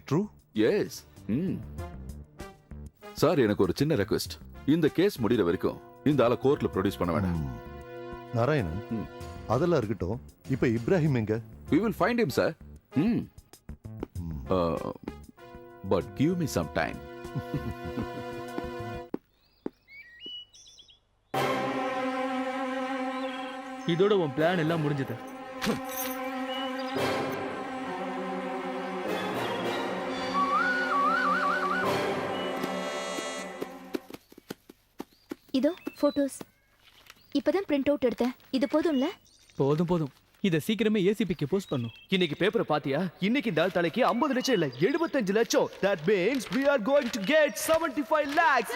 True? S. Sir, எனக்கு ஒரு சின்ன ரெக்வெஸ்ட். இந்த கேஸ் முடிகிற வரைக்கும் இந்த ஆளை கோர்ட்ல ப்ரொடியூஸ் பண்ண வேண்டாம். நாராயணன், அதெல்லாம் இருக்கட்டும். இப்ப இப்ராஹிம் எங்க? We will find him, sir. But give me some time. இதோட உன் பிளான் எல்லாம் முடிஞ்சது. இதோ போட்டோஸ். இப்பதான் பிரிண்ட் அவுட் எடுத்தேன். இது போதும்ல? போதும் போதும். இத சீக்கிரமே ஏசிபிக்கு போஸ்ட் பண்ணும். இன்னைக்கு பேப்பரை பாத்தியா? இன்னைக்கு இந்த ஆள் தலைக்கு 50 லட்சம் இல்ல 75 லட்சம். That means we are going to get 75 lakhs.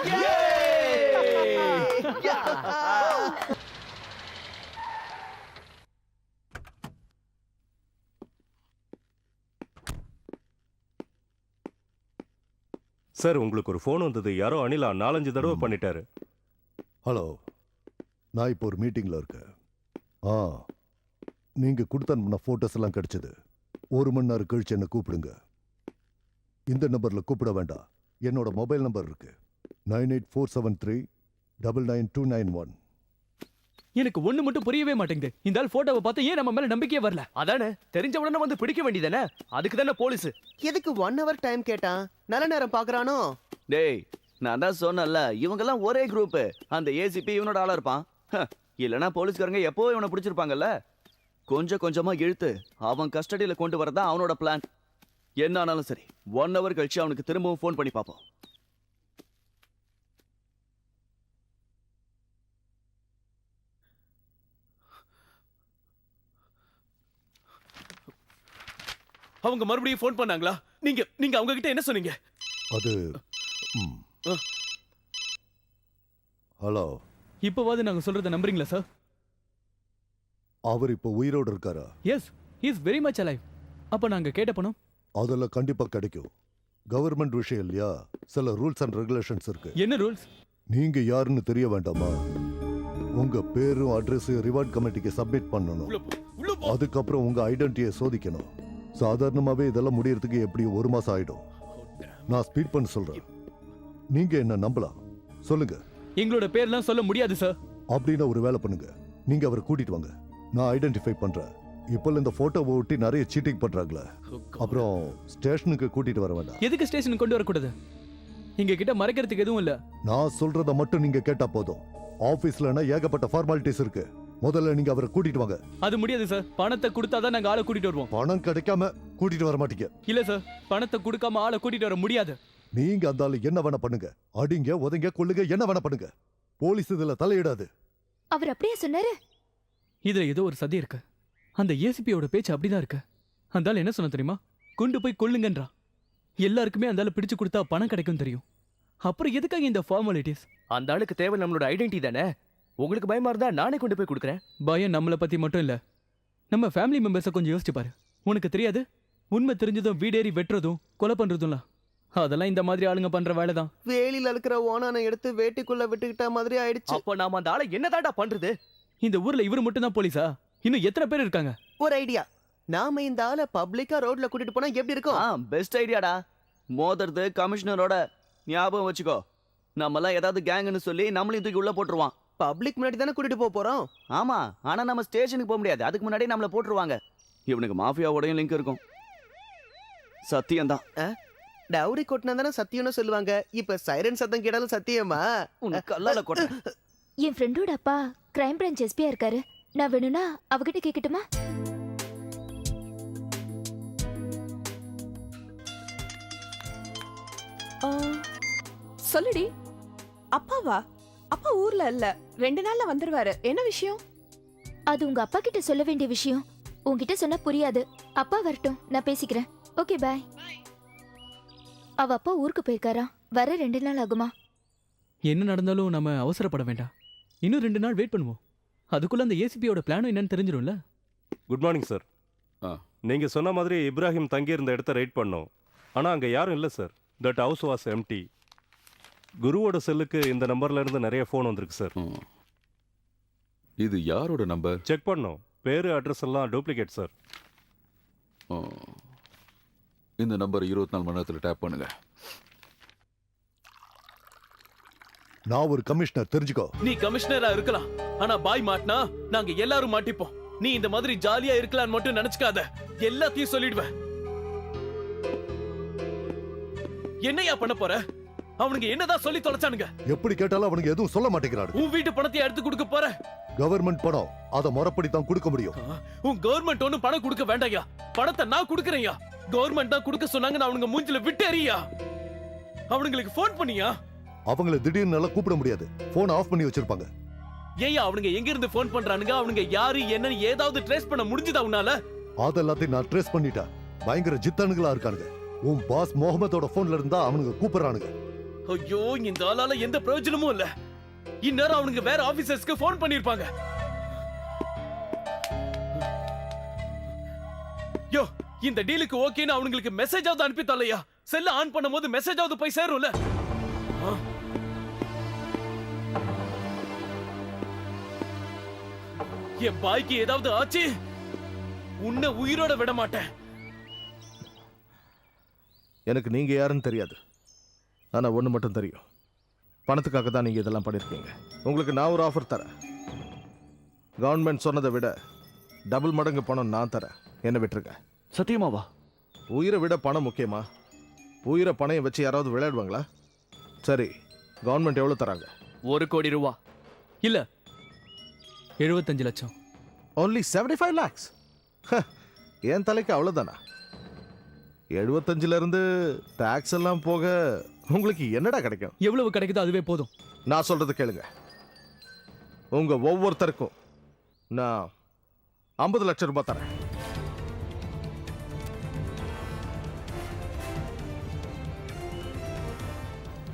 Sir, உங்களுக்கு ஒரு ஃபோன் வந்தது. யாரோ அனிலா 4-5 தடவை பண்ணிட்டாரு. ஹலோ, நான் இப்போ ஒரு மீட்டிங்ல இருக்கேன். நீங்க கொடுத்த அனுப்பின போட்டோஸ் எல்லாம் கிடைச்சது. 1 மணி நேரம் கழிச்சு என்ன கூப்பிடுங்க. இந்த நம்பர்ல கூப்பிட வேண்டாம். என்னோட மொபைல் நம்பர் இருக்கு 9847399291. எனக்கு ஒண்ணு மட்டும் புரியவே மாட்டேங்குது. இந்த ஆள் போட்டோவை பார்த்து ஏன் நம்ம மேல நம்பிக்கையே வரல? அதானே, தெரிஞ்ச உடனே வந்து பிடிக்க வேண்டியதானே. அதுக்கு தானே போலீஸ். எதுக்கு 1 hour டைம் கேட்டான்? நல்ல நேரம் பாக்குறானோ? டேய், நான் தான் சொன்னல, இவங்கெல்லாம் ஒரே குரூப். அந்த ஏசிபி இவனோட ஆளா இருப்பான். இல்லனா போலீஸ்காரங்க எப்போ இவனை பிடிச்சிருப்பாங்கல்ல. கொஞ்சம் கொஞ்சமா இழுத்து அவன் கஸ்டடியில கொண்டு வரதான் அவனோட பிளான். என்ன ஆனாலும் சரி 1 hour கழிச்சு அவனுக்கு திரும்பவும் ஃபோன் பண்ணி பார்ப்போம். அவங்க மறுபடியும் ஃபோன் பண்ணாங்களா? நீங்க அவங்க கிட்ட என்ன சொன்னீங்க? அது ஹலோ, இப்போவாது நாங்க சொல்றத நம்புறீங்களா சார்? அவர் இப்போ உயிரோடு இருக்காரா? Yes, he is very much alive. அப்ப நாங்க கேட்ட பணம் அதெல்லாம் கண்டிப்பா கிடைக்கும். கவர்மெண்ட் விஷயம் இல்லையா, சில ரூல்ஸ் அண்ட் ரெகுலேஷன்ஸ் இருக்கு. என்ன ரூல்ஸ்? நீங்க யாருன்னு தெரிய வேண்டாமா? உங்க பேரும் அட்ரஸையும் ரிவார்ட் கமிட்டிக்கு சப்மிட் பண்ணணும். அதுக்கப்புறம் உங்க ஐடென்டிட்டியை சோதிக்கணும். சாதாரணமாவே இதெல்லாம் முடியறதுக்கு எப்படி 1 மாசம் ஆயிடும். நான் ஸ்பீட் பண்ண சொல்றேன். நீங்க என்ன நம்பலாம். சொல்லுங்க. எங்களோட பேர்லாம் சொல்ல முடியாது சார். அப்படின்னா ஒரு வேலை பண்ணுங்க, நீங்க அவரை கூட்டிட்டு வாங்க. நான் ஐடென்டிஃபை பண்றேன். இப்போ இந்த போட்டோவை ஒட்டி நிறைய சீட்டிங் பண்றாங்களே. அப்புறம் ஸ்டேஷனுக்கு கூட்டிட்டு வர வேண்டாம். எதுக்கு ஸ்டேஷனுக்கு கொண்டு வரக்கூடாது? எங்க கிட்ட மறைக்கிறதுக்கு எதுவும் இல்ல. நான் சொல்றத மட்டும் நீங்க கேட்டா போதும். ஆபீஸ்லனா ஏகப்பட்ட ஃபார்மாலிட்டிஸ் இருக்கு. முதல்ல நீங்க அவரை கூட்டிட்டு வாங்க. அது முடியாது சார். பணத்தை கொடுத்தாதான் நாங்க ஆளை கூட்டிட்டு வருவோம். பணம் கிடைக்காம கூட்டிட்டு வர மாட்டீங்க. இல்ல சார், பணத்தை கொடுக்காம ஆளை கூட்டிட்டு வர முடியாது. நீங்க அந்த ஆளு என்ன வேணா பண்ணுங்க. அடிங்க, உதைங்க, கொல்லுங்க, என்ன வேணா பண்ணுங்க. போலீஸ் இதுல தலையிடாது. அவர் அப்படியே சொன்னாரு. இதுல ஏதோ ஒரு சதி இருக்கு. அந்த ஏசிபியோட பேச்சு அப்படிதான் இருக்கு. அந்த ஆள் என்ன சொன்ன தெரியுமா? கொண்டு போய் கொல்லுங்கன்றா. எல்லாருக்குமே அந்த ஆளை பிடிச்சு கொடுத்தா பணம் கிடைக்கும் தெரியும். அப்புறம் எதுக்காக இந்த ஃபார்மாலிட்டிஸ்? அந்த ஆளுக்கு தேவை நம்மளோட ஐடென்டிட்டி தானே. உங்களுக்கு பயமா இருந்தா நானே கொண்டு போய் கொடுக்குறேன். பயம் நம்மளை பத்தி மட்டும் இல்ல, நம்ம ஃபேமிலி மெம்பர்ஸை கொஞ்சம் யோசிச்சு பாரு. உனக்கு தெரியாது, உண்மை தெரிஞ்சதும் வீடேறி வெட்டுறதும் கொலை பண்றதும்லாம் அதெல்லாம் இந்த மாதிரி ஆளுங்க பண்ற வேலை தான். வேலியில இருக்கிற ஓனானை எடுத்து வேட்டிக்குள்ள விட்டுக்கிட்ட மாதிரி ஆயிடுச்சு. அப்ப நாம அந்த ஆளை என்னதாடா பண்றது? இந்த ஊர்ல இவரு மட்டும் தான் போலீஸா? இன்னும் எத்தனை பேர் இருக்காங்க? ஒரு ஐடியா. நாம இந்த ஆளை பப்ளிக்கா ரோட்ல கூட்டிட்டு போனா எப்படி இருக்கும்? பெஸ்ட் ஐடியாடா. மோதறது கமிஷனரோட. ஞாபகம் வச்சுக்கோ, நம்மலாம் ஏதாவது கேங்னு சொல்லி நம்மளையும் தூக்கி உள்ள போட்டுருவான். பப்ளிக் முன்னாடி தானே கூட்டிட்டு போறோம். ஆமா, ஆனா நம்ம ஸ்டேஷனுக்கு போக முடியாது. அதுக்கு முன்னாடி நம்மள போட்டுருவாங்க. இவனுக்கு மாஃபியாவோடையும் லிங்க் இருக்கும். சத்தியம்தான். டவுரி கொட்டினா தானே சத்தியம்னு சொல்லுவாங்க. இப்ப சைரன் சத்தம் கேட்டாலும் சத்தியமா? உனக்கு கல்லால கொட்ட. என் ஃப்ரெண்டோட அப்பா கிரைம் பிரான்ச் எஸ்பியா இருக்காரு. நான் வேணும்னா அவகிட்ட கேட்கட்டுமா? சொல்லுடி. அப்பாவா? அப்பா ஊர்ல இல்ல, 2 நாள்ல வந்துருவாரு. என்ன விஷயம்? அது உங்க அப்பா கிட்ட சொல்ல வேண்டிய விஷயம். உன்கிட்ட சொன்னா புரியாது. அப்பா வரட்டும், நான் பேசிக்கிறேன். ஓகே, பாய். அவ அப்பா ஊருக்கு போயிருக்காரா? வர 2 நாள் ஆகுமா? என்ன நடந்தாலும் நம்ம அவசரப்பட வேண்டாம். இன்னும் 2 நாள் வெயிட் பண்ணுவோம். அதுக்குள்ள அந்த ஏசிபியோட பிளானும் என்னன்னு தெரிஞ்சிடும்ல. Good morning sir. நீங்க சொன்ன மாதிரி இப்ராஹிம் தங்கியிருந்த இடத்த ரைட் பண்ணோம். ஆனா அங்க யாரும் இல்லை சார். That house was empty. குருவோட செல்லுக்கு இந்த நம்பர்ல இருந்து நிறைய ஃபோன் வந்திருக்கு சார். இது யாரோட நம்பர்? செக் பண்ணோம். பேரு அட்ரஸ் எல்லாம் டூப்ளிகேட் சார். இந்த நம்பர் 24 மணி நேரத்துல டேப் பண்ணுங்க. நான் ஒரு கமிஷனர், தெரிஞ்சுக்கோ. நீ கமிஷனரா இருக்கலாம், ஆனா பாய் மாட்டினா நாங்க எல்லாரும் மாட்டிப்போம். நீ இந்த மாதிரி ஜாலியா இருக்கலாம்னு மட்டும் நினைச்சுக்காத, எல்லாத்தையும் சொல்லிடுவேன். என்னையா பண்ண போற? அவனுங்க என்னதான் சொல்லி தொலைச்சானுங்க? எப்படி கேட்டாலும் அவனுக்கு எதுவும் சொல்ல மாட்டேங்கிறாரு. உன் வீட்டு பணத்தை எடுத்து கொடுக்க போற? கவர்மெண்ட் பணம், அதை முறைப்படி தான் கொடுக்க முடியும். உன் கவர்மெண்ட் ஒண்ணும் பணம் கொடுக்க வேண்டாயா, பணத்தை நான் கொடுக்கறேன்யா. கவர்மெண்ட் தான் கொடுக்க சொன்னாங்க, அவனுங்க மூஞ்சில விட்டு எறியா. அவனுங்களுக்கு போன் பண்ணியா? அவங்கள திடீர்னு எல்லாம் கூப்பிட முடியாது, போன் ஆஃப் பண்ணி வச்சிருப்பாங்க. ஏயா அவனுங்க எங்க இருந்து போன் பண்றானுங்க? அவனுங்க யாரு என்னன்னு ஏதாவது ட்ரேஸ் பண்ண முடிஞ்சதா உன்னால? அதெல்லாத்தையும் நான் ட்ரேஸ் பண்ணிட்டேன். பயங்கர ஜித்தானுங்களா இருக்கானுங்க. உன் பாஸ் முகமதோட போன்ல இருந்தா அவனுங்க கூப்பிடுறானுங்க. ஐயோ, இந்த ஆளால எந்த பிரயோஜனமும் இல்ல. இந்நேரம் அவனுங்க வேற ஆபீசர்ஸ்க்கு போன் பண்ணிருப்பாங்க. யோ, இந்த டீலுக்கு ஓகேன்னு அவங்களுக்கு மெசேஜாவது அனுப்பி தரலையா? செல்ல ஆன் பண்ணும்போது மெசேஜாவது போய் சேரும்ல. என் பாய்க்கு ஏதாவது ஆச்சு, உன்னை உயிரோட விட மாட்டேன். எனக்கு நீங்க யாருன்னு தெரியாது, ஆனா ஒண்ணு மட்டும் தெரியும். பணத்துக்காக தான் நீங்க இதெல்லாம் பண்ணிருக்கீங்க. உங்களுக்கு நான் ஒரு ஆஃபர் தரேன். கவர்மெண்ட் சொன்னதை விட டபுள் மடங்கு பணம் நான் தரேன். என்ன விட்டுருங்க. சத்தியமாவா? உயிரை விட பணம் முக்கியமா? உயிரை பணையை வச்சு யாராவது விளையாடுவாங்களா? சரி, கவர்மெண்ட் எவ்வளவு தராங்க? 1 கோடி ரூபா. இல்ல 75 லட்சம். only 75 lakhs. என் தலைக்கு அவ்வளவுதானா? 75ல இருந்து டாக்ஸ் எல்லாம் போக உங்களுக்கு என்னடா கிடைக்கும்? எவ்வளவு கிடைக்குதோ அதுவே போதும். நான் சொல்றது கேளுங்க. உங்க ஒவ்வொருத்தருக்கும் நான் 50 லட்சம் ரூபாய் தரேன்.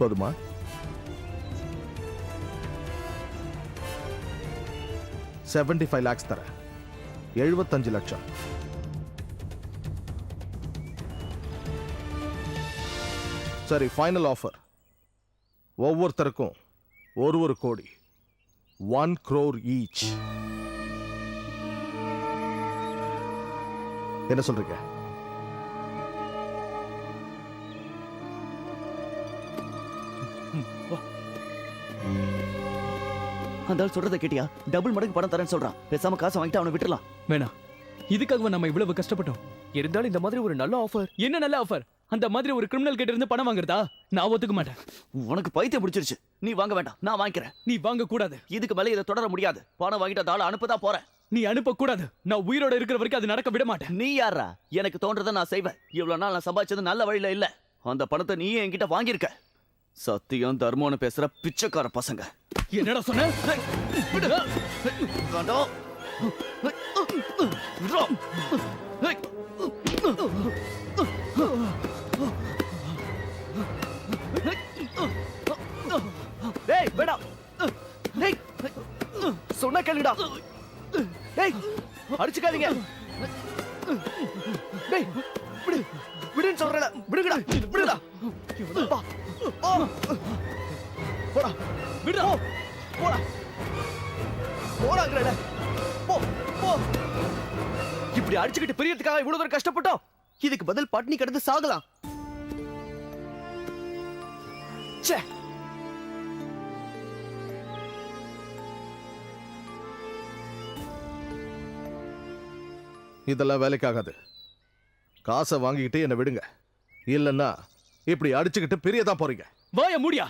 போதுமா? $75 lakhs தரேன். 75 லட்சம். சரி, ஃபைனல் ஆஃபர். ஒவ்வொருத்தருக்கும் ஒரு கோடி, 1 crore each. என்ன சொல்றீங்க? அந்த ஆள் சொல்றதை கேட்டியா? டபுள் மடங்கு பணம் தரேன்னு சொல்றான். பேசாம காசை வாங்கிட்டு அவனை விட்டுறலாம். வேணாம், இதுக்காக நம்ம இவ்வளவு கஷ்டப்பட்டோம். இருந்தாலும் இந்த மாதிரி ஒரு நல்ல ஆஃபர். என்ன நல்ல ஆஃபர்? அந்த மாதிரி ஒரு கிரிமினல் கிட்ட இருந்து பணம் வாங்குறதா? நான் ஒத்துக்க மாட்டேன். உனக்கு பைத்தியம் பிடிச்சிருச்சு. நீ வாங்க வேண்டாம், நான் வாங்கிக்கிறேன். நீ வாங்க கூடாது. இதுக்கு மேல இதை தொடர முடியாது. பணம் வாங்கிட்டு அந்த ஆளை அனுப்பதான் போறேன். நீ அனுப்ப கூடாது. நான் உயிரோட இருக்கிற வரைக்கும் அது நடக்க விட மாட்டேன். நீ யாரா? எனக்கு தோன்றதை நான் செய்வேன். இவ்வளவு நாள் நான் சம்பாதிச்சது நல்ல வழியில இல்ல. அந்த பணத்தை நீயே என்கிட்ட வாங்கியிருக்க. சத்தியம் தர்மம்னு பேசுற பிச்சைக்கார பசங்க. என்னடா சொன்ன? காண்டோம். டேய் வேடா. டேய் சொன்னா கேளுடா. டேய் அடிச்சுக்காதீங்க. டேய் விடு, விடுன்னு சொல்றேன். விடுங்கடா, விடுடா. போடா, விடுடா. போடா, போடாங்கடா. போ போ. இப்படி அடிச்சுக்கிட்டு பிரியறதுக்காக இவ்வளவு தூரம் கஷ்டப்பட்டோம். இதுக்கு பதில் பட்னி கிடந்து சாகலாம். ச்சே. இதெல்லாம் வேலைக்காகாது. காசை வாங்கிக்கிட்டு என்னை விடுங்க. இல்லைன்னா இப்படி அடிச்சுக்கிட்டு பிரியதான் போறீங்க. வாய மூடியா.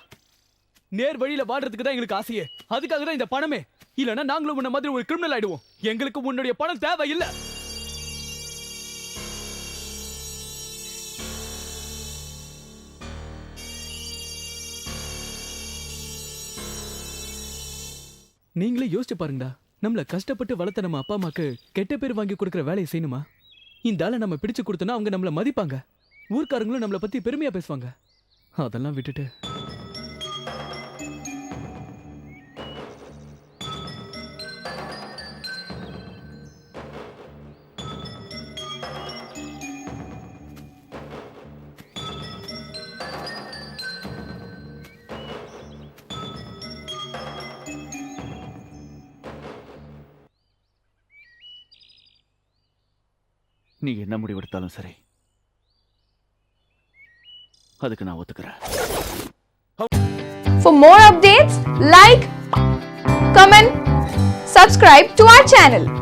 நேர் வழியில வாடுறதுக்கு தான் எங்களுக்கு ஆசையே. அதுக்காக தான் இந்த பணமே. இல்லைன்னா நாங்களும் உன்ன மாதிரி ஒரு கிரிமினல் ஆயிடுவோம். எங்களுக்கு உன்னுடைய பணம் தேவையில்லை. நீங்களே யோசிச்சு பாருங்கடா. நம்மள கஷ்டப்பட்டு வளர்த்த நம்ம அப்பா அம்மாக்கு கெட்ட பேர் வாங்கி கொடுக்குற வேலையை செய்யணுமா? இந்த ஆளை நம்ம பிடிச்சு கொடுத்தோன்னா அவங்க நம்மள மதிப்பாங்க. ஊர்க்காரங்களும் நம்மளை பத்தி பெருமையா பேசுவாங்க. அதெல்லாம் விட்டுட்டு நீ என்ன முடிவெடுத்தாலும் சரி, அதுக்கு நான் ஒத்துக்கிறேன். For more updates, like, comment, subscribe to our channel.